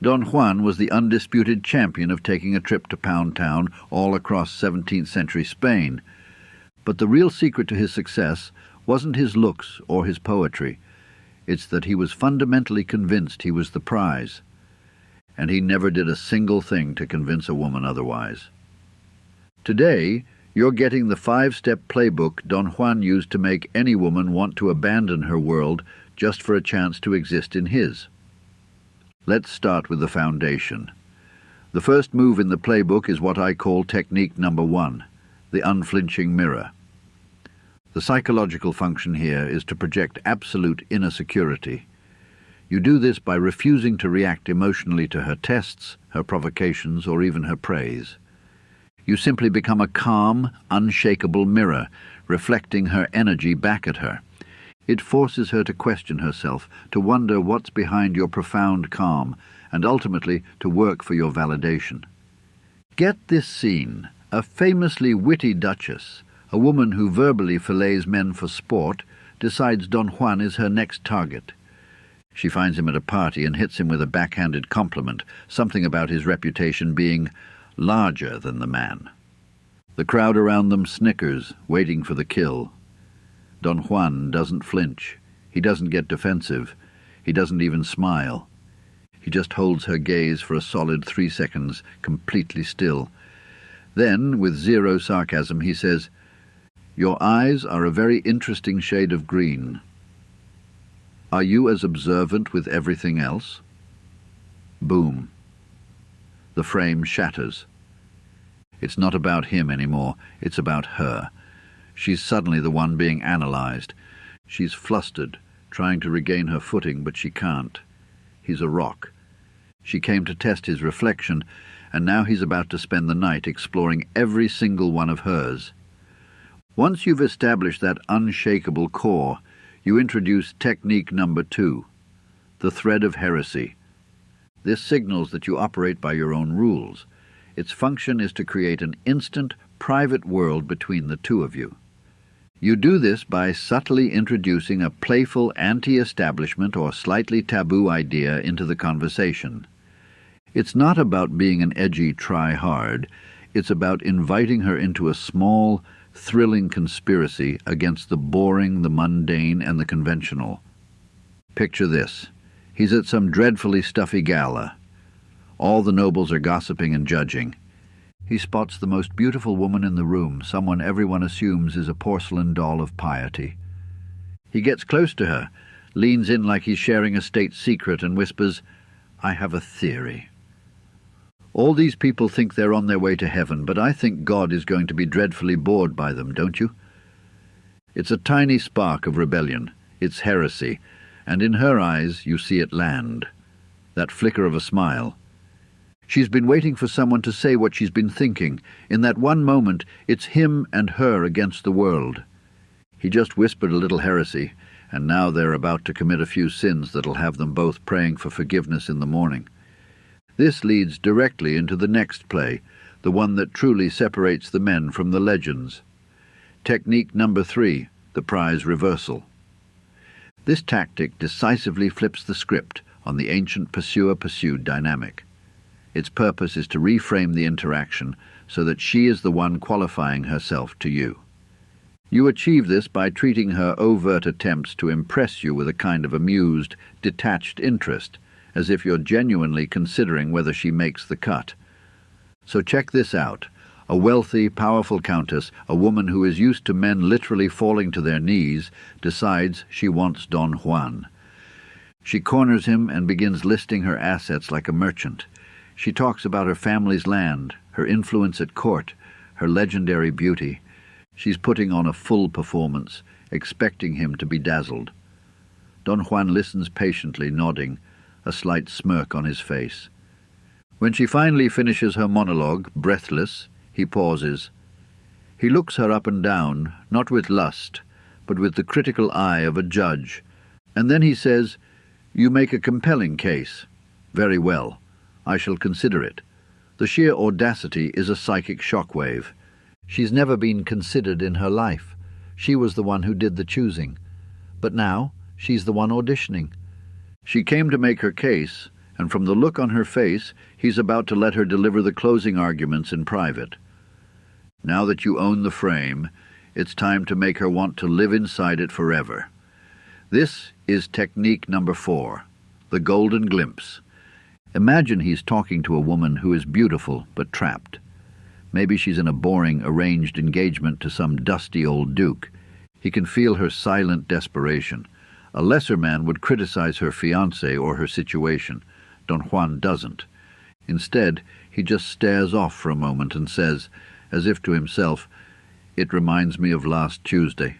Don Juan was the undisputed champion of taking a trip to Pound Town all across 17th century Spain. But the real secret to his success wasn't his looks or his poetry. It's that he was fundamentally convinced he was the prize. And he never did a single thing to convince a woman otherwise. Today, you're getting the 5-step playbook Don Juan used to make any woman want to abandon her world just for a chance to exist in his. Let's start with the foundation. The first move in the playbook is what I call technique number 1, the unflinching mirror. The psychological function here is to project absolute inner security. You do this by refusing to react emotionally to her tests, her provocations, or even her praise. You simply become a calm, unshakable mirror, reflecting her energy back at her. It forces her to question herself, to wonder what's behind your profound calm, and ultimately to work for your validation. Get this scene. A famously witty duchess, a woman who verbally fillets men for sport, decides Don Juan is her next target. She finds him at a party and hits him with a backhanded compliment, something about his reputation being larger than the man. The crowd around them snickers, waiting for the kill. Don Juan doesn't flinch. He doesn't get defensive. He doesn't even smile. He just holds her gaze for a solid 3 seconds, completely still. Then, with zero sarcasm, he says, "Your eyes are a very interesting shade of green. Are you as observant with everything else?" Boom. The frame shatters. It's not about him anymore. It's about her. She's suddenly the one being analyzed. She's flustered, trying to regain her footing, but she can't. He's a rock. She came to test his reflection, and now he's about to spend the night exploring every single one of hers. Once you've established that unshakable core, you introduce technique number 2, the thread of heresy. This signals that you operate by your own rules. Its function is to create an instant, private world between the two of you. You do this by subtly introducing a playful anti-establishment or slightly taboo idea into the conversation. It's not about being an edgy try-hard. It's about inviting her into a small, thrilling conspiracy against the boring, the mundane, and the conventional. Picture this. He's at some dreadfully stuffy gala. All the nobles are gossiping and judging. He spots the most beautiful woman in the room, someone everyone assumes is a porcelain doll of piety. He gets close to her, leans in like he's sharing a state secret, and whispers, "I have a theory. All these people think they're on their way to heaven, but I think God is going to be dreadfully bored by them, don't you?" It's a tiny spark of rebellion. It's heresy, and in her eyes you see it land. That flicker of a smile. She's been waiting for someone to say what she's been thinking. In that one moment, it's him and her against the world. He just whispered a little heresy, and now they're about to commit a few sins that'll have them both praying for forgiveness in the morning. This leads directly into the next play, the one that truly separates the men from the legends. Technique number 3, the prize reversal. This tactic decisively flips the script on the ancient pursuer-pursued dynamic. Its purpose is to reframe the interaction so that she is the one qualifying herself to you. You achieve this by treating her overt attempts to impress you with a kind of amused, detached interest, as if you're genuinely considering whether she makes the cut. So check this out. A wealthy, powerful countess, a woman who is used to men literally falling to their knees, decides she wants Don Juan. She corners him and begins listing her assets like a merchant. She talks about her family's land, her influence at court, her legendary beauty. She's putting on a full performance, expecting him to be dazzled. Don Juan listens patiently, nodding, a slight smirk on his face. When she finally finishes her monologue, breathless, he pauses. He looks her up and down, not with lust, but with the critical eye of a judge, and then he says, "You make a compelling case. Very well. I shall consider it. The sheer audacity is a psychic shockwave. She's never been considered in her life. She was the one who did the choosing. But now she's the one auditioning. She came to make her case, and from the look on her face, he's about to let her deliver the closing arguments in private. Now that you own the frame, it's time to make her want to live inside it forever. This is technique number 4, the golden glimpse. Imagine he's talking to a woman who is beautiful but trapped. Maybe she's in a boring, arranged engagement to some dusty old duke. He can feel her silent desperation. A lesser man would criticize her fiancé or her situation. Don Juan doesn't. Instead, he just stares off for a moment and says, as if to himself, "It reminds me of last Tuesday."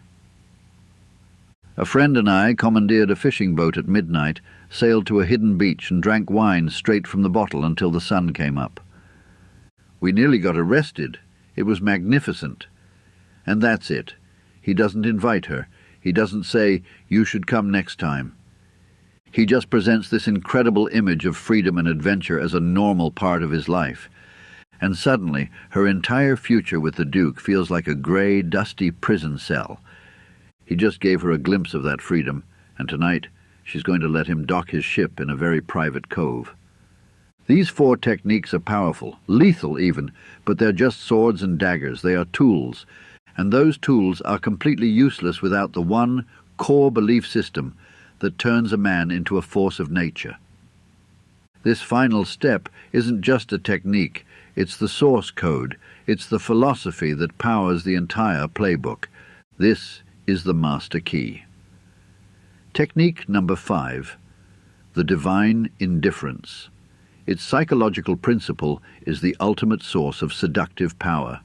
A friend and I commandeered a fishing boat at midnight, sailed to a hidden beach and drank wine straight from the bottle until the sun came up. We nearly got arrested. It was magnificent. And that's it. He doesn't invite her. He doesn't say, "You should come next time." He just presents this incredible image of freedom and adventure as a normal part of his life. And suddenly, her entire future with the Duke feels like a gray, dusty prison cell. He just gave her a glimpse of that freedom, and tonight she's going to let him dock his ship in a very private cove. These 4 techniques are powerful, lethal even, but they're just swords and daggers. They are tools, and those tools are completely useless without the one core belief system that turns a man into a force of nature. This final step isn't just a technique, it's the source code, it's the philosophy that powers the entire playbook. This is the master key. Technique number 5, the Divine Indifference. Its psychological principle is the ultimate source of seductive power.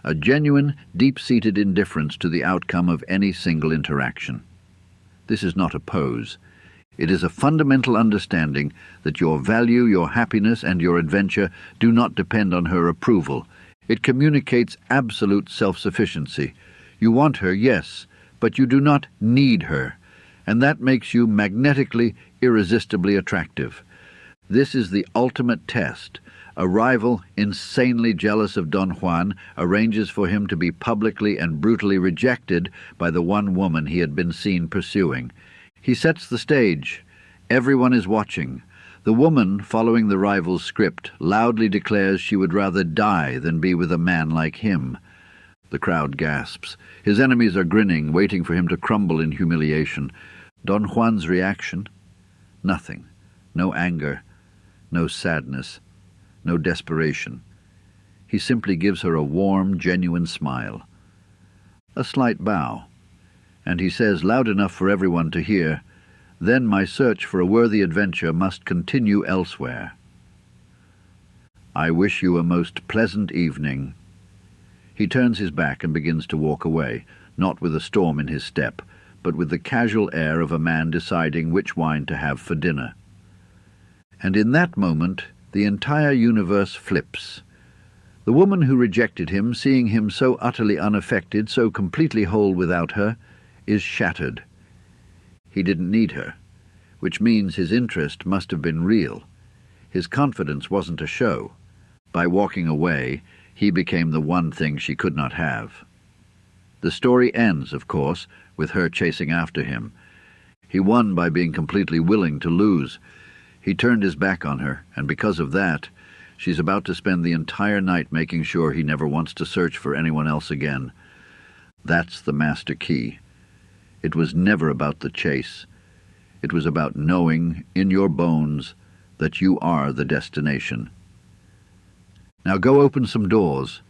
A genuine, deep-seated indifference to the outcome of any single interaction. This is not a pose. It is a fundamental understanding that your value, your happiness, and your adventure do not depend on her approval. It communicates absolute self-sufficiency. You want her, yes, but you do not need her, and that makes you magnetically, irresistibly attractive. This is the ultimate test. A rival, insanely jealous of Don Juan, arranges for him to be publicly and brutally rejected by the one woman he had been seen pursuing. He sets the stage. Everyone is watching. The woman, following the rival's script, loudly declares she would rather die than be with a man like him. The crowd gasps. His enemies are grinning, waiting for him to crumble in humiliation. Don Juan's reaction? Nothing. No anger. No sadness. No desperation. He simply gives her a warm, genuine smile. A slight bow. And he says loud enough for everyone to hear, "Then my search for a worthy adventure must continue elsewhere. I wish you a most pleasant evening." He turns his back and begins to walk away, not with a storm in his step, but with the casual air of a man deciding which wine to have for dinner. And in that moment, the entire universe flips. The woman who rejected him, seeing him so utterly unaffected, so completely whole without her, is shattered. He didn't need her, which means his interest must have been real. His confidence wasn't a show. By walking away, he became the one thing she could not have. The story ends, of course, with her chasing after him. He won by being completely willing to lose. He turned his back on her, and because of that, she's about to spend the entire night making sure he never wants to search for anyone else again. That's the master key. It was never about the chase. It was about knowing, in your bones, that you are the destination. Now go open some doors.